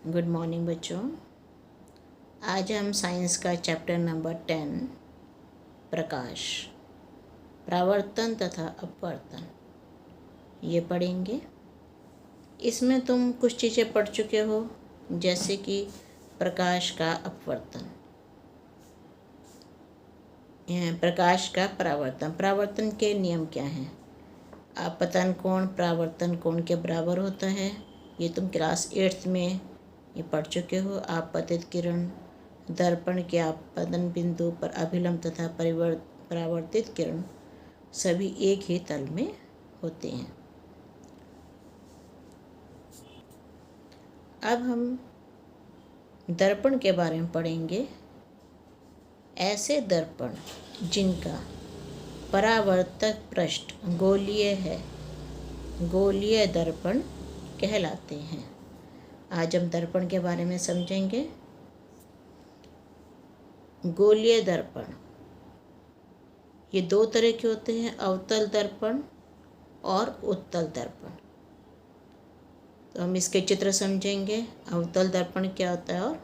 Good morning बच्चों। आज हम साइंस का चैप्टर नंबर 10 प्रकाश, परावर्तन तथा अपवर्तन ये पढ़ेंगे। इसमें तुम कुछ चीज़ें पढ़ चुके हो, जैसे कि प्रकाश का अपवर्तन, प्रकाश का परावर्तन। परावर्तन के नियम क्या हैं? आपतन कोण परावर्तन कोण के बराबर होता है। ये तुम क्लास 8th में ये पढ़ चुके हो। आपतित किरण दर्पण के आपतन बिंदु पर अभिलंब तथा परावर्तित किरण सभी एक ही तल में होते हैं। अब हम दर्पण के बारे में पढ़ेंगे। ऐसे दर्पण जिनका परावर्तक पृष्ठ गोलीय है, गोलीय दर्पण कहलाते हैं। आज हम दर्पण के बारे में समझेंगे। गोलीय दर्पण ये दो तरह के होते हैं, अवतल दर्पण और उत्तल दर्पण। तो हम इसके चित्र समझेंगे। अवतल दर्पण क्या होता है और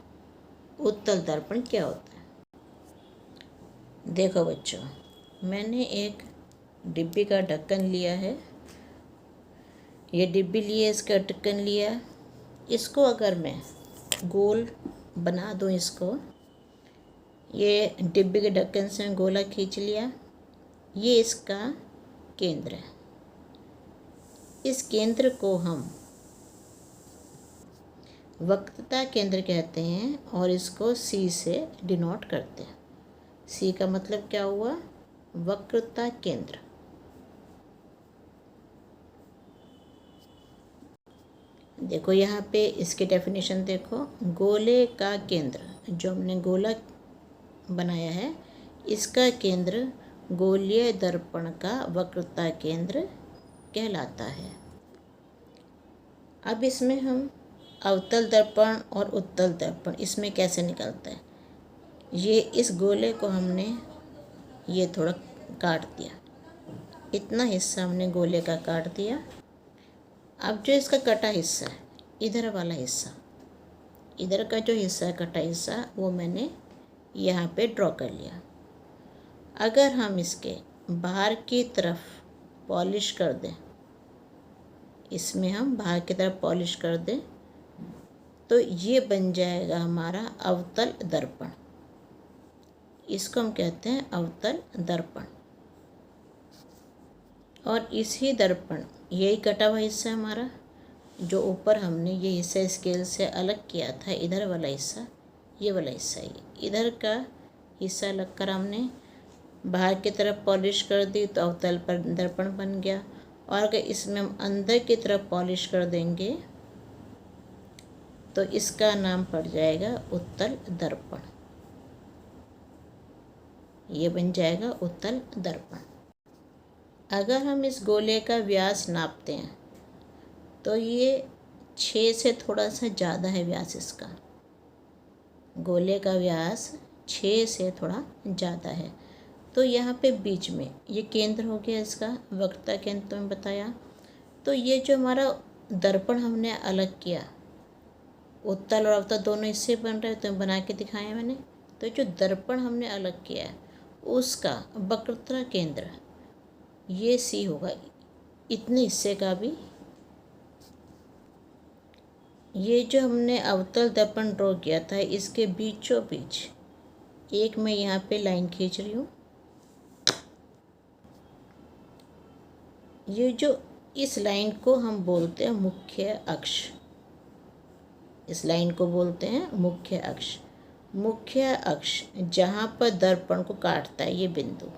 उत्तल दर्पण क्या होता है। देखो बच्चों, मैंने एक डिब्बी का ढक्कन लिया है। ये डिब्बी लिए, इसका ढक्कन लिया। इसको अगर मैं गोल बना दूँ, इसको ये डिब्बे के ढक्कन से गोला खींच लिया। ये इसका केंद्र है। इस केंद्र को हम वक्रता केंद्र कहते हैं और इसको C से डिनोट करते हैं। C का मतलब क्या हुआ? वक्रता केंद्र। देखो यहाँ पे इसकी डेफिनेशन देखो। गोले का केंद्र, जो हमने गोला बनाया है, इसका केंद्र गोलीय दर्पण का वक्रता केंद्र कहलाता है। अब इसमें हम अवतल दर्पण और उत्तल दर्पण इसमें कैसे निकलता है। ये इस गोले को हमने ये थोड़ा काट दिया, इतना हिस्सा हमने गोले का काट दिया। अब जो इसका कटा हिस्सा है, इधर वाला हिस्सा, इधर का जो हिस्सा है कटा हिस्सा, वो मैंने यहाँ पे ड्रॉ कर लिया। अगर हम इसके बाहर की तरफ पॉलिश कर दें, इसमें हम बाहर की तरफ पॉलिश कर दें, तो ये बन जाएगा हमारा अवतल दर्पण। इसको हम कहते हैं अवतल दर्पण। और इसी दर्पण, यही कटा हुआ हिस्सा हमारा, जो ऊपर हमने ये हिस्सा स्केल से अलग किया था, इधर वाला हिस्सा, ये वाला हिस्सा, ये इधर का हिस्सा अलग कर हमने बाहर की तरफ पॉलिश कर दी, तो अवतल पर दर्पण बन गया। और अगर इसमें हम अंदर की तरफ पॉलिश कर देंगे, तो इसका नाम पड़ जाएगा उत्तल दर्पण। ये बन जाएगा उत्तल दर्पण। अगर हम इस गोले का व्यास नापते हैं, तो ये 6 से थोड़ा सा ज़्यादा है व्यास इसका। गोले का व्यास 6 से थोड़ा ज़्यादा है। तो यहाँ पे बीच में ये केंद्र हो गया इसका, वक्रता केंद्र तो मैं बताया। तो ये जो हमारा दर्पण हमने अलग किया, उत्तल और अवतल दोनों इससे बन रहे, तो बना के दिखाया मैंने। तो जो दर्पण हमने अलग किया है, उसका वक्रता केंद्र ये C होगा, इतने हिस्से का भी। ये जो हमने अवतल दर्पण ड्रॉ किया था, इसके बीचों बीच एक मैं यहाँ पे लाइन खींच रही हूँ। ये जो इस लाइन को हम बोलते हैं मुख्य अक्ष, इस लाइन को बोलते हैं मुख्य अक्ष। मुख्य अक्ष जहाँ पर दर्पण को काटता है, ये बिंदु,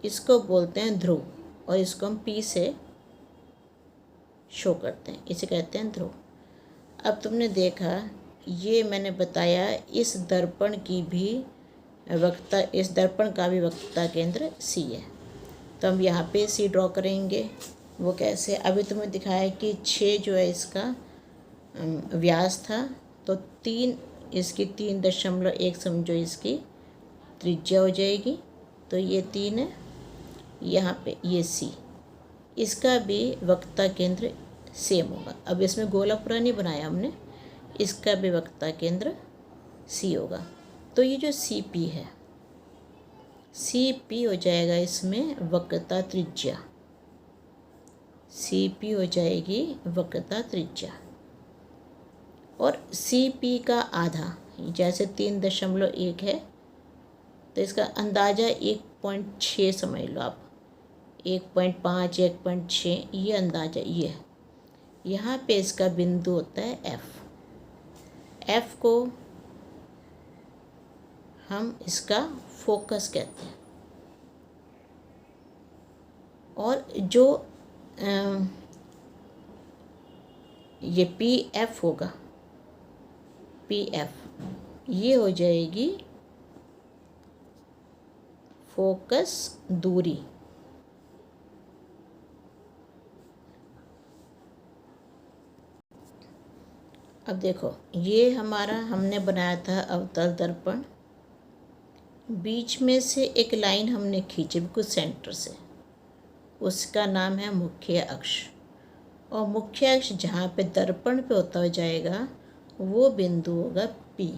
इसको बोलते हैं ध्रुव, और इसको हम P से शो करते हैं, इसे कहते हैं ध्रुव। अब तुमने देखा, ये मैंने बताया, इस दर्पण की भी वक्रता, इस दर्पण का भी वक्रता केंद्र C है। तो हम यहाँ पे C ड्रॉ करेंगे। वो कैसे? अभी तुमने दिखाया कि 6 जो है इसका व्यास था, तो 3 इसकी 3.1 समझो इसकी त्रिज्या हो जाएगी। तो ये 3 है, यहाँ पे ये C, इसका भी वक्रता केंद्र सेम होगा। अब इसमें गोला पूरा नहीं बनाया हमने, इसका भी वक्रता केंद्र सी होगा। तो ये जो सी पी है, सी पी हो जाएगा इसमें वक्रता त्रिज्या, सी पी हो जाएगी वक्रता त्रिज्या। और सी पी का आधा, जैसे 3.1 है तो इसका अंदाज़ा 1.6 समझ लो आप, 1.5 1.6 ये अंदाज़ा ये है। यहाँ पे इसका बिंदु होता है एफ। एफ को हम इसका फोकस कहते हैं। और जो ये पी एफ होगा, पी एफ ये हो जाएगी फोकस दूरी। अब देखो ये हमारा हमने बनाया था अवतल दर्पण, बीच में से एक लाइन हमने खींची बिल्कुल सेंटर से, उसका नाम है मुख्य अक्ष। और मुख्य अक्ष जहाँ पे दर्पण पे होता जाएगा वो बिंदु होगा पी,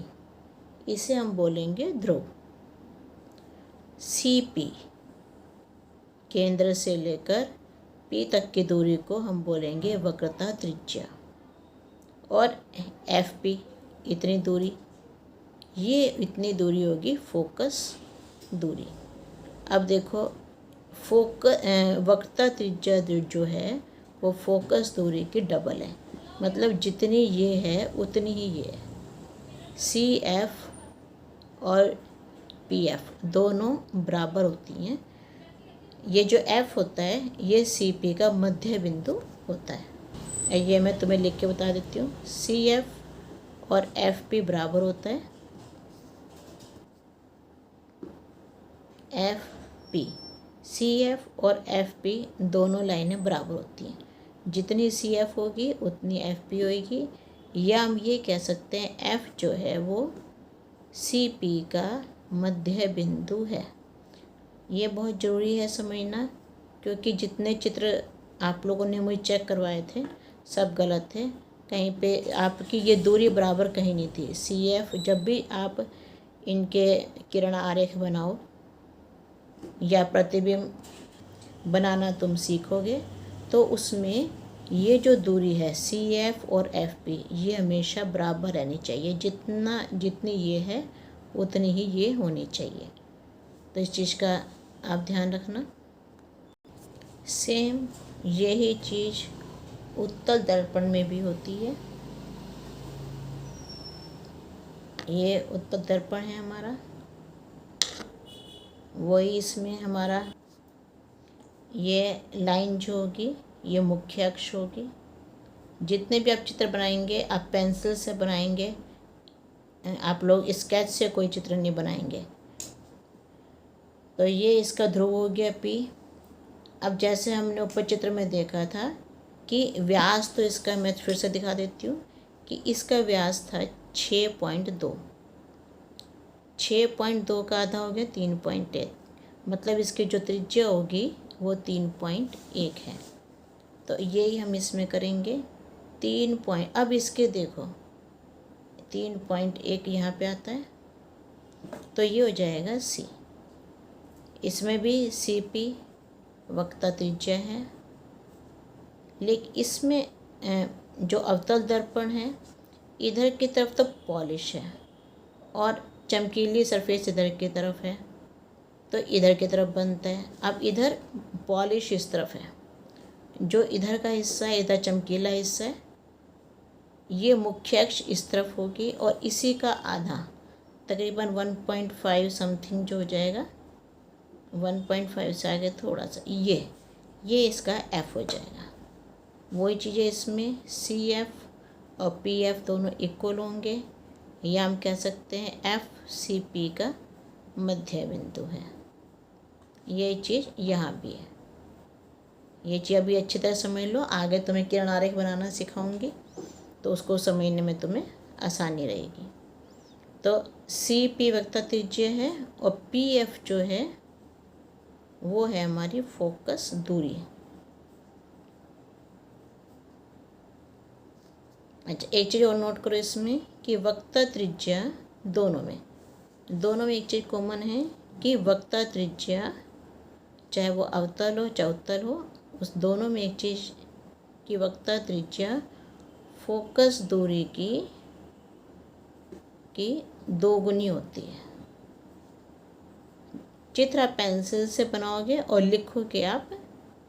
इसे हम बोलेंगे ध्रुव। सी पी केंद्र से लेकर पी तक की दूरी को हम बोलेंगे वक्रता त्रिज्या। और एफ पी इतनी दूरी, ये इतनी दूरी होगी फोकस दूरी। अब देखो वक्रता त्रिज्या जो है वो फोकस दूरी की डबल है, मतलब जितनी ये है उतनी ही ये है। सी एफ और पी एफ दोनों बराबर होती हैं। ये जो एफ होता है ये सी पी का मध्य बिंदु होता है। ये मैं तुम्हें लिख के बता देती हूँ, सी एफ और एफ पी बराबर होता है एफ पी। सी एफ और एफ पी दोनों लाइनें बराबर होती हैं, जितनी सी एफ होगी उतनी एफ पी होगी। या हम ये कह सकते हैं एफ जो है वो सी पी का मध्य बिंदु है। ये बहुत ज़रूरी है समझना, क्योंकि जितने चित्र आप लोगों ने मुझे चेक करवाए थे सब गलत थे। कहीं पे आपकी ये दूरी बराबर कहीं नहीं थी। सी एफ जब भी आप इनके किरण आरेख बनाओ या प्रतिबिंब बनाना तुम सीखोगे तो उसमें ये जो दूरी है सी एफ और एफ पी ये हमेशा बराबर रहनी चाहिए। जितनी ये है उतनी ही ये होनी चाहिए। तो इस चीज़ का आप ध्यान रखना। सेम यही चीज़ उत्तल दर्पण में भी होती है। ये उत्तल दर्पण है हमारा, वही इसमें हमारा ये लाइन जो होगी ये मुख्य अक्ष होगी। जितने भी आप चित्र बनाएंगे आप पेंसिल से बनाएंगे, आप लोग स्केच से कोई चित्र नहीं बनाएंगे। तो ये इसका ध्रुव हो गया पी। अब जैसे हमने ऊपर चित्र में देखा था कि व्यास, तो इसका मैं फिर से दिखा देती हूँ कि इसका व्यास था 6.2, 6.2 का आधा हो गया 3.1, मतलब इसकी जो त्रिज्या होगी वो 3.1 है। तो यही हम इसमें करेंगे 3 अब इसके देखो 3.1 यहाँ पे आता है तो ये हो जाएगा सी। इसमें भी सी पी वक्रता त्रिज्या है, लेकिन इसमें जो अवतल दर्पण है इधर की तरफ तो पॉलिश है और चमकीली सरफेस इधर की तरफ है तो इधर की तरफ बनता है। अब इधर पॉलिश इस तरफ है, जो इधर का हिस्सा है इधर चमकीला हिस्सा है, ये मुख्य अक्ष इस तरफ होगी और इसी का आधा तकरीबन 1.5 समथिंग जो हो जाएगा, 1.5 से आगे थोड़ा सा ये इसका एफ हो जाएगा। वही चीज़ें इसमें सी एफ और पी एफ दोनों इक्वल होंगे, या हम कह सकते हैं एफ सी पी का मध्य बिंदु है। ये चीज़ यहाँ भी है। ये चीज़ अभी अच्छी तरह समझ लो, आगे तुम्हें किरण आरेख बनाना सिखाऊंगी तो उसको समझने में तुम्हें आसानी रहेगी। तो सी पी वक्रता त्रिज्या है और पी एफ जो है वो है हमारी फोकस दूरी। अच्छा, एक चीज़ और नोट करो इसमें कि वक्ता त्रिज्या दोनों में एक चीज़ कॉमन है कि वक्ता त्रिज्या चाहे वो अवतल हो चाहे उत्तल हो, उस दोनों में एक चीज़ कि वक्ता त्रिज्या फोकस दूरी की दोगुनी होती है। चित्र आप पेंसिल से बनाओगे और लिखोगे आप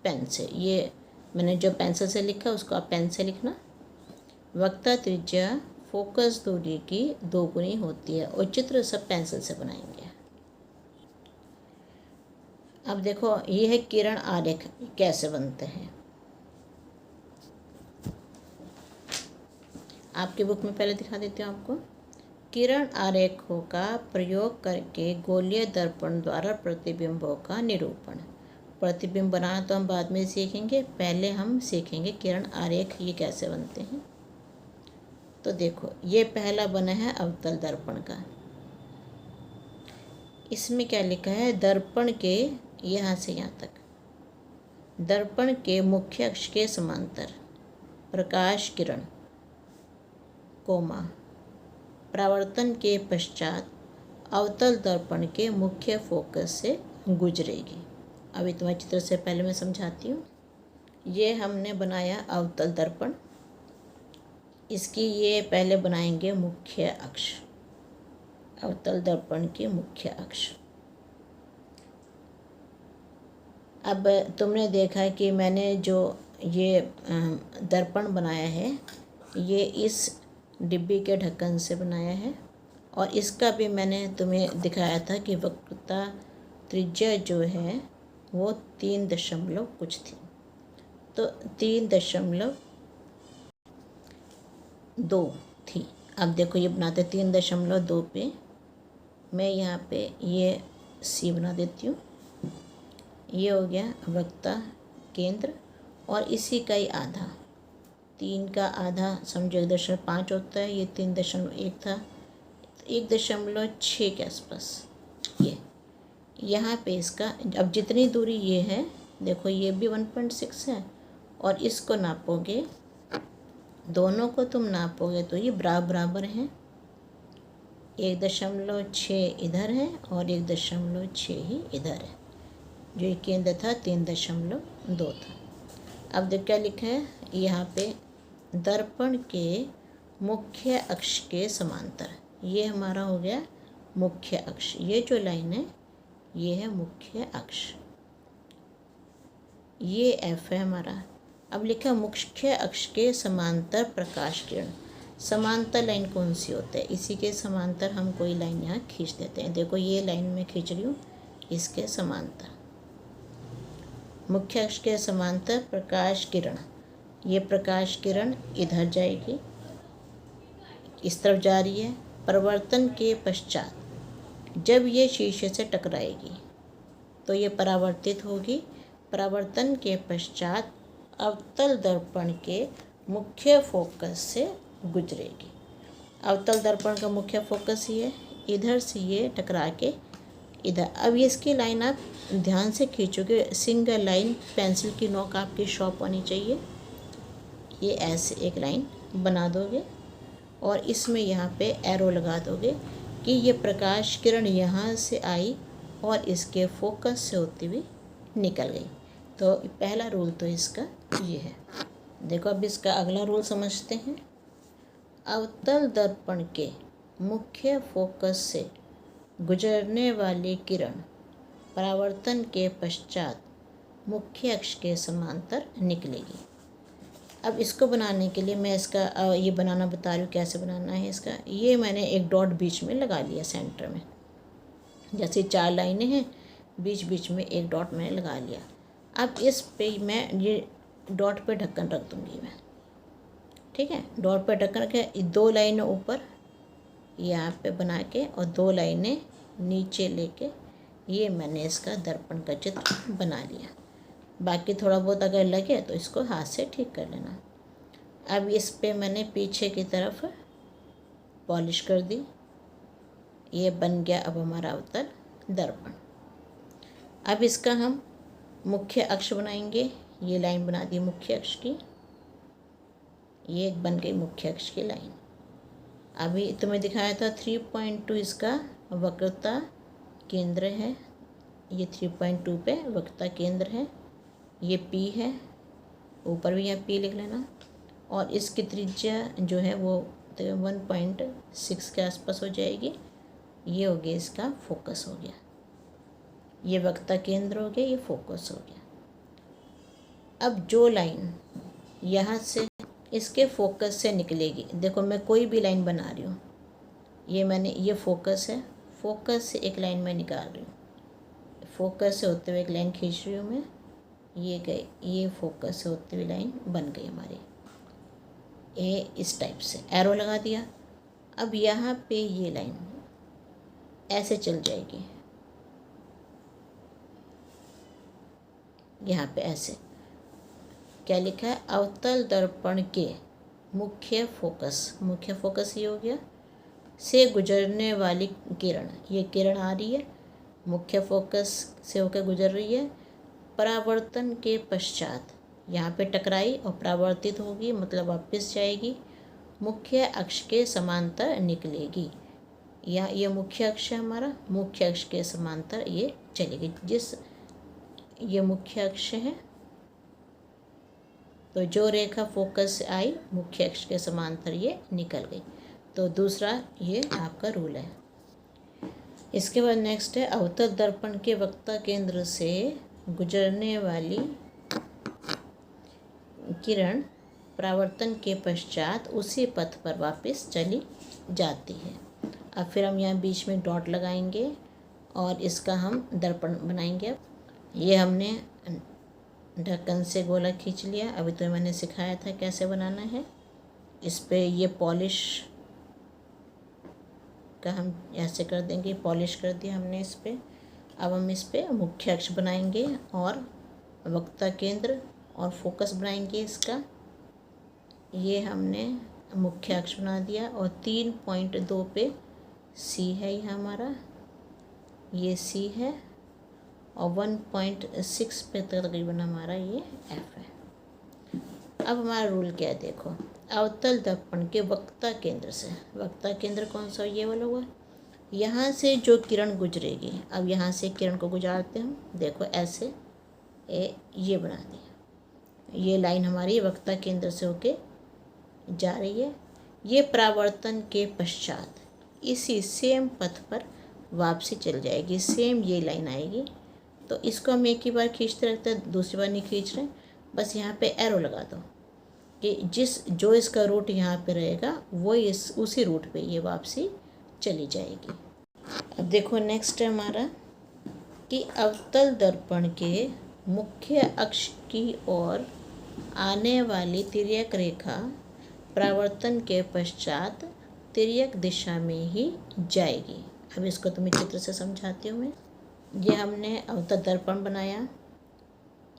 पेन से। ये मैंने जो पेंसिल से लिखा उसको आप पेन से लिखना। वक्ता त्रिज्या फोकस दूरी की दोगुनी होती है और चित्र सब पेंसिल से बनाएंगे। अब देखो ये है किरण आरेख कैसे बनते हैं। आपकी बुक में पहले दिखा देती हूँ आपको। किरण आरेखों का प्रयोग करके गोलीय दर्पण द्वारा प्रतिबिंबों का निरूपण। प्रतिबिंब बनाना तो हम बाद में सीखेंगे, पहले हम सीखेंगे किरण आरेख ये कैसे बनते हैं। तो देखो ये पहला बना है अवतल दर्पण का। इसमें क्या लिखा है, दर्पण के यहाँ से यहाँ तक, दर्पण के मुख्य अक्ष के समांतर प्रकाश किरण कोमा परावर्तन के पश्चात अवतल दर्पण के मुख्य फोकस से गुजरेगी। अभी तुम्हारे चित्र से पहले मैं समझाती हूँ। ये हमने बनाया अवतल दर्पण, इसकी ये पहले बनाएंगे मुख्य अक्ष, अवतल दर्पण के मुख्य अक्ष। अब तुमने देखा कि मैंने जो ये दर्पण बनाया है ये इस डिब्बी के ढक्कन से बनाया है और इसका भी मैंने तुम्हें दिखाया था कि वक्रता त्रिज्या जो है वो 3 दशमलव कुछ थी, तो 3.2 थी। अब देखो ये बनाते 3.2 पे मैं यहाँ पे ये सी बना देती हूँ। ये हो गया वक्ता केंद्र और इसी का ही आधा, 3 का आधा समझो 1.5 होता है, ये 3.1 था, 1.6 के आसपास ये यहाँ पे इसका। अब जितनी दूरी ये है देखो ये भी 1.6 है और इसको नापोगे, दोनों को तुम नापोगे तो ये बराबर हैं। 1.6 इधर है और 1.6 ही इधर है। जो ये केंद्र था 3.2 था। अब देख क्या लिखा है यहाँ पे, दर्पण के मुख्य अक्ष के समांतर। ये हमारा हो गया मुख्य अक्ष, ये जो लाइन है ये है मुख्य अक्ष, ये एफ है हमारा। अब लिखा मुख्य अक्ष के समांतर प्रकाश किरण। समांतर लाइन कौन सी होता है, इसी के समांतर हम कोई लाइन यहाँ खींच देते हैं। देखो ये लाइन मैं खींच रही हूँ इसके समांतर, मुख्य अक्ष के समांतर प्रकाश किरण। ये प्रकाश किरण इधर जाएगी, इस तरफ जा रही है। परिवर्तन के पश्चात जब ये शीशे से टकराएगी तो ये परावर्तित होगी। परावर्तन के पश्चात अवतल दर्पण के मुख्य फोकस से गुजरेगी। अवतल दर्पण का मुख्य फोकस ये, इधर से ये टकरा के इधर। अब ये इसकी लाइन आप ध्यान से खींचोगे, सिंगल लाइन, पेंसिल की नोक आपकी शॉर्प होनी चाहिए। ये ऐसे एक लाइन बना दोगे और इसमें यहाँ पे एरो लगा दोगे कि ये प्रकाश किरण यहाँ से आई और इसके फोकस से होती हुई निकल गई। तो पहला रूल तो इसका ये है। देखो अब इसका अगला रूल समझते हैं। अवतल दर्पण के मुख्य फोकस से गुजरने वाली किरण परावर्तन के पश्चात मुख्य अक्ष के समांतर निकलेगी। अब इसको बनाने के लिए मैं इसका ये बनाना बता रही हूँ कैसे बनाना है इसका। ये मैंने एक डॉट बीच में लगा लिया सेंटर में, जैसे 4 लाइनें हैं, बीच बीच में एक डॉट मैंने लगा लिया। अब इस पे मैं ये डॉट पे ढक्कन रख दूँगी मैं, ठीक है। डॉट पे ढक्कन रख के 2 लाइनें ऊपर यहाँ पे बना के और 2 लाइनें नीचे लेके ये मैंने इसका दर्पण का चित्र बना लिया। बाकी थोड़ा बहुत अगर लगे तो इसको हाथ से ठीक कर लेना। अब इस पे मैंने पीछे की तरफ पॉलिश कर दी। ये बन गया अब हमारा अवतल दर्पण। अब इसका हम मुख्य अक्ष बनाएंगे। ये लाइन बना दी मुख्य अक्ष की। ये एक बन गई मुख्य अक्ष की लाइन। अभी तुम्हें दिखाया था 3.2 इसका वक्रता केंद्र है, ये 3.2 पे वक्रता केंद्र है, ये P है, ऊपर भी यहाँ P लिख लेना, और इसकी त्रिज्या जो है वो 1.6 के आसपास हो जाएगी। ये हो गया इसका फोकस हो गया, ये वक्रता केंद्र हो गया, ये फोकस हो गया। अब जो लाइन यहाँ से इसके फोकस से निकलेगी, देखो मैं कोई भी लाइन बना रही हूँ, ये फोकस है, फोकस से एक लाइन मैं निकाल रही हूँ, फोकस से होते हुए एक लाइन खींच रही हूँ मैं, ये गई, ये फोकस से होते हुए लाइन बन गई हमारी, ये इस टाइप से एरो लगा दिया। अब यहाँ पे ये लाइन ऐसे चल जाएगी, यहाँ पे ऐसे क्या लिखा है, अवतल दर्पण के मुख्य फोकस ये हो गया, से गुजरने वाली किरण, ये किरण आ रही है, मुख्य फोकस से होकर गुजर रही है, परावर्तन के पश्चात यहाँ पे टकराई और परावर्तित होगी, मतलब वापस जाएगी, मुख्य अक्ष के समांतर निकलेगी। या ये मुख्य अक्ष है हमारा, मुख्य अक्ष के समांतर ये चलेगी, ये मुख्य अक्ष है, तो जो रेखा फोकस से आई मुख्य अक्ष के समांतर ये निकल गई। तो दूसरा ये आपका रूल है। इसके बाद नेक्स्ट है, अवतल दर्पण के वक्रता केंद्र से गुजरने वाली किरण परावर्तन के पश्चात उसी पथ पर वापस चली जाती है। अब फिर हम यहाँ बीच में डॉट लगाएंगे और इसका हम दर्पण बनाएंगे। ये हमने ढक्कन से गोला खींच लिया, अभी तो मैंने सिखाया था कैसे बनाना है। इस पे ये पॉलिश का हम ऐसे कर देंगे, पॉलिश कर दिया हमने इस पे। अब हम इस पे मुख्य अक्ष बनाएंगे और वक्रता केंद्र और फोकस बनाएंगे इसका। ये हमने मुख्य अक्ष बना दिया और 3.2 पे सी है, ये हमारा ये सी है, और 1.6 पे तकरीबन हमारा ये एफ है। अब हमारा रूल क्या है, देखो, अवतल दर्पण के वक्रता केंद्र से, वक्रता केंद्र कौन सा, ये वाला हुआ, यहाँ से जो किरण गुजरेगी, अब यहाँ से किरण को गुजारते हम, देखो ऐसे ये बना दिया, ये लाइन हमारी वक्रता केंद्र से होके जा रही है, ये परावर्तन के पश्चात इसी सेम पथ पर वापसी चल जाएगी, सेम ये लाइन आएगी। तो इसको हम एक ही बार खींचते रहते हैं, दूसरी बार नहीं खींच रहे, बस यहाँ पे एरो लगा दो कि जो इसका रूट यहाँ पे रहेगा वो उसी रूट पे ये वापसी चली जाएगी। अब देखो नेक्स्ट है हमारा कि अवतल दर्पण के मुख्य अक्ष की ओर आने वाली तिर्यक रेखा परावर्तन के पश्चात तिर्यक दिशा में ही जाएगी। अब इसको तुम्हें चित्र से समझाती हूँ मैं। ये हमने अवतल दर्पण बनाया,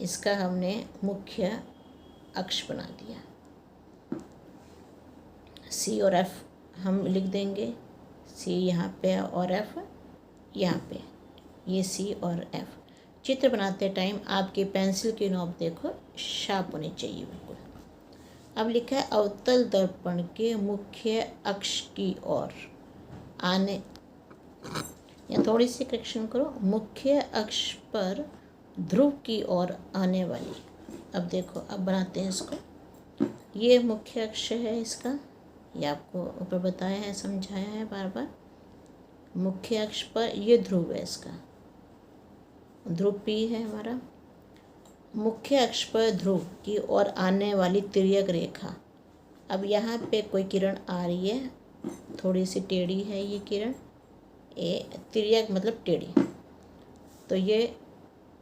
इसका हमने मुख्य अक्ष बना दिया, सी और एफ हम लिख देंगे, सी यहाँ पे और एफ यहाँ पे, ये सी और एफ। चित्र बनाते टाइम आपकी पेंसिल की नोक देखो शार्प होनी चाहिए बिल्कुल। अब लिखा है अवतल दर्पण के मुख्य अक्ष की ओर आने, या थोड़ी सी करेक्शन करो, मुख्य अक्ष पर ध्रुव की ओर आने वाली। अब देखो, अब बनाते हैं इसको, ये मुख्य अक्ष है इसका, ये आपको ऊपर बताया है, समझाया है बार बार। मुख्य अक्ष पर ये ध्रुव है, इसका ध्रुव P है हमारा। मुख्य अक्ष पर ध्रुव की ओर आने वाली तिर्यक रेखा, अब यहाँ पे कोई किरण आ रही है, थोड़ी सी टेढ़ी है ये किरण, तिर्यक मतलब टेढ़ी, तो ये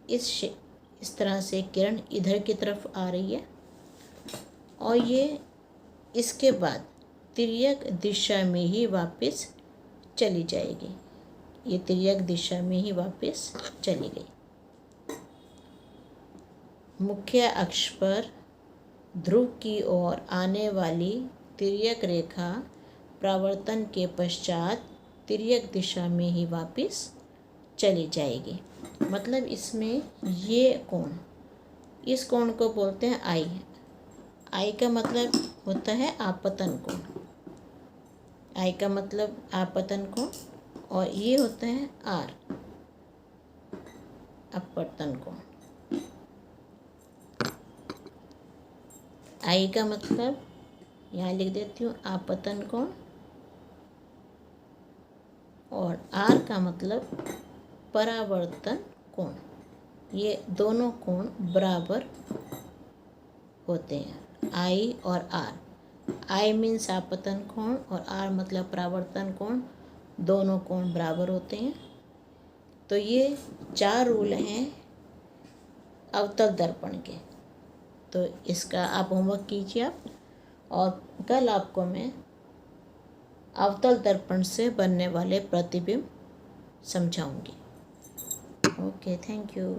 इस तरह से किरण इधर की तरफ आ रही है और ये इसके बाद तिर्यक दिशा में ही वापस चली जाएगी, ये तिर्यक दिशा में ही वापस चली गई। मुख्य अक्ष पर ध्रुव की ओर आने वाली तिर्यक रेखा परावर्तन के पश्चात तिर्यक दिशा में ही वापस चली जाएगी। मतलब इसमें ये कोण, इस कोण को बोलते हैं आई। आई का मतलब होता है आपतन कोण। आई का मतलब आपतन कोण, और ये होता है आर, अपवर्तन कोण। आई का मतलब यहाँ लिख देती हूँ आपतन कोण, और आर का मतलब परावर्तन कोण। ये दोनों कोण बराबर होते हैं, आई और आर। आई मीन्स आपतन कोण और आर मतलब परावर्तन कोण, दोनों कोण बराबर होते हैं। तो ये 4 रूल हैं अवतल दर्पण के। तो इसका आप होमवर्क कीजिए आप, और कल आपको मैं अवतल दर्पण से बनने वाले प्रतिबिंब समझाऊंगी। Okay, thank you.